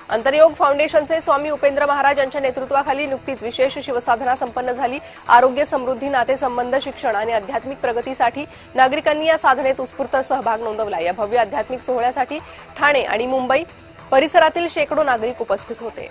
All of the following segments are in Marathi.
अंतरयोग फाउंडेशनचे स्वामी उपेंद्र महाराज यांच्या नेतृत्वाखाली नुकतीच विशेष शिवसाधना संपन्न झाली। आरोग्य, समृद्धी, नातेसंबंध, शिक्षण आणि आध्यात्मिक प्रगतीसाठी नागरिकांनी या साधनेत उत्स्फूर्त सहभाग नोंदवला। या भव्य आध्यात्मिक सोहळ्यासाठी ठाणे आणि मुंबई परिसरातील शेकडो नागरिक उपस्थित होते।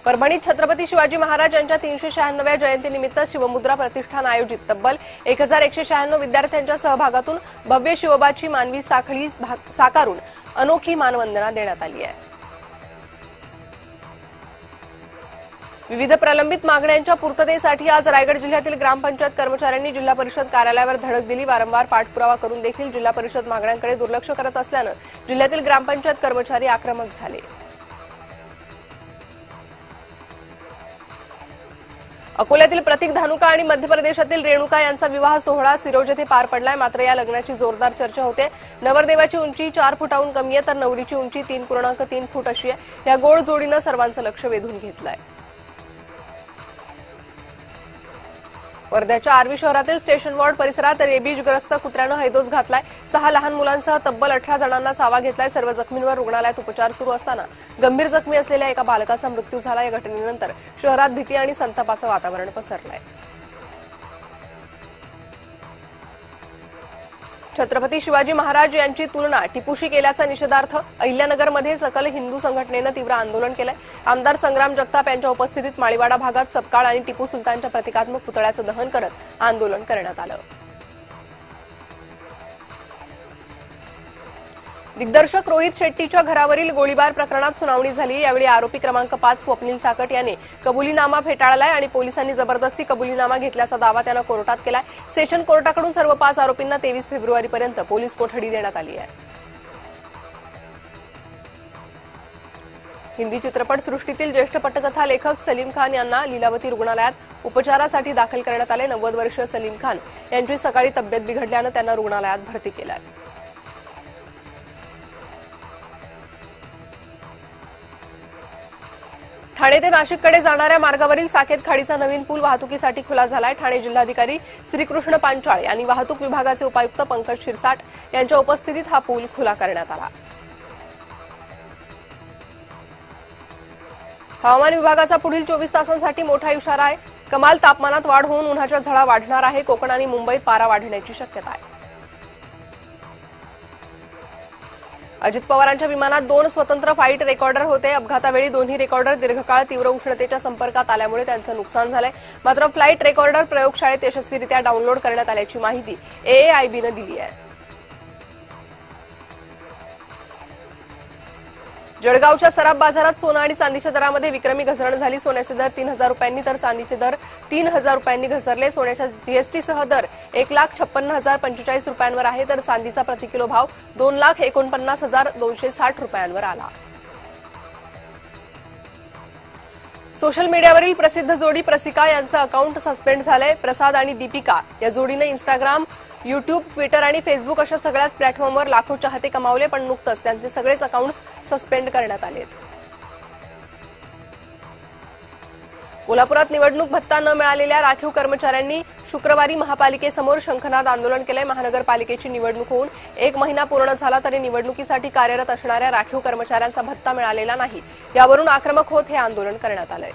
परभणीत छत्रपती शिवाजी महाराज यांच्या 396व्या जयंतीनिमित्त शिवमुद्रा प्रतिष्ठान आयोजित तब्बल 1196 विद्यार्थ्यांच्या सहभागातून भव्य शिवबाची मानवी साखळी साकारून अनोखी मानवंदना देण्यात आली आहे। विविध प्रलंबित मागण्यांच्या पूर्ततेसाठी आज रायगड जिल्ह्यातील ग्रामपंचायत कर्मचाऱ्यांनी जिल्हा परिषद कार्यालयावर धडक दिली। वारंवार पाठपुरावा करून देखील जिल्हा परिषद मागण्यांकडे दुर्लक्ष करत असल्यानं जिल्ह्यातील ग्रामपंचायत कर्मचारी आक्रमक झाले। अकोल्यातील प्रतीक धानुका आणि मध्य प्रदेशातील रेणुका यांचा विवाह सोहळा सिरोज येथे पार पडलाय। मात्र या लग्नाची जोरदार चर्चा होते। नवरदेवाची उंची 4 फुटाहून कमी आहे तर नवरीची उंची 3.3 फूट अशी आहे। या गोड जोडीनं सर्वांचं लक्ष वेधून घेतलंय। वर्ध्याच्या आर्वी शहरातील स्टेशन वॉर्ड परिसरात रेबीजग्रस्त कुत्र्यानं हैदोस घातलाय। 6 लहान मुलांसह तब्बल 18 जणांना चावा घेतलाय। सर्व जखमींवर रुग्णालयात उपचार सुरू असताना गंभीर जखमी असलेल्या एका बालकाचा मृत्यू झाला। या घटनेनंतर शहरात भीती आणि संतापाचं वातावरण पसरलंय। छत्रपती शिवाजी महाराज यांची तुलना टिपूशी केल्याचा निषेधार्थ अहिल्यानगरमध्ये सकल हिंदू संघटनेनं तीव्र आंदोलन केलंय। आमदार संग्राम जगताप यांच्या उपस्थितीत माळीवाडा भागात सपकाळ आणि टिपू सुलतानच्या प्रतिकात्मक पुतळ्याचं दहन करत आंदोलन करण्यात आलं। दिग्दर्शक रोहित शेट्टीच्या घरावरील गोळीबार प्रकरणात सुनावणी झाली। यावेळी आरोपी क्रमांक 5 स्वप्नील साकट याने कबुलीनामा फेटाळलाय आणि पोलिसांनी जबरदस्ती कबुलीनामा घेतल्याचा दावा त्यानं कोर्टात केलाय। सेशन कोर्टाकडून सर्व 5 आरोपींना 23 फेब्रुवारीपर्यंत पोलीस कोठडी देण्यात आली आहे। हिंदी चित्रपटसृष्टीतील ज्येष्ठ पटकथा लेखक सलीम खान यांना लीलावती रुग्णालयात उपचारासाठी दाखल करण्यात आले। 90 वर्षीय सलीम खान यांची सकाळी तब्येत बिघडल्यानं त्यांना रुग्णालयात भरती केलं। ठाणे ते नाशिककडे जाणाऱ्या मार्गावरील साकेत खाडीचा नवीन पूल वाहतुकीसाठी खुला झालाय। ठाणे जिल्हाधिकारी श्रीकृष्ण पांचाळ आणि वाहतूक विभागाचे उपायुक्त पंकज शिरसाट यांच्या उपस्थितीत हा पूल खुला करण्यात आला। हवामान विभागाचा पुढील 24 तासांसाठी मोठा इशारा आहे। कमाल तापमानात वाढ होऊन उन्हाच्या झळा वाढणार आहे। कोकण आणि मुंबईत पारा वाढण्याची शक्यता आहे। अजित पवारांच्या विमानात 2 स्वतंत्र फ्लाईट रेकॉर्डर होते। अपघातावेळी दोन्ही रेकॉर्डर दीर्घकाळ तीव्र उष्णतेच्या संपर्कात आल्यामुळे त्यांचं नुकसान झालंय। मात्र फ्लाईट रेकॉर्डर प्रयोगशाळेत यशस्वीरित्या डाउनलोड करण्यात आल्याची माहिती AAIBनं दिली आहे। जळगावच्या सराफ बाजारात सोनं आणि चांदीच्या दरामध्ये विक्रमी घसरण झाली। सोन्याचे दर 3000 रुपयांनी तर चांदीचे दर 3000 रुपयांनी घसरले। सोन्याच्या जीएसटीसह दर 1,56,045 रुपयांवर आहे तर चांदीचा प्रति किलो भाव 2,49,260 रुपयांवर आला। सोशल मीडियावरील प्रसिद्ध जोडी प्रसिका यांचं अकाउंट सस्पेंड झालंय। प्रसाद आणि दीपिका या जोडीने इंस्टाग्राम, यूट्यूब, ट्विटर आणि फेसबुक अशा सगळ्याच प्लॅटफॉर्मवर लाखो चाहते कमावले, पण नुकतंच त्यांचे सगळेच अकाउंट्स सस्पेंड करण्यात आलेत। कोल्हापुरात निवडणूक भत्ता न मिळालेल्या राखीव कर्मचाऱ्यांनी शुक्रवारी महापालिकेसमोर शंखनाद आंदोलन केलंय। महानगरपालिकेची निवडणूक होऊन 1 महिना पूर्ण झाला तरी निवडणुकीसाठी कार्यरत असणाऱ्या राखीव कर्मचाऱ्यांचा भत्ता मिळालेला नाही। यावरून आक्रमक होत हे आंदोलन करण्यात आलंय।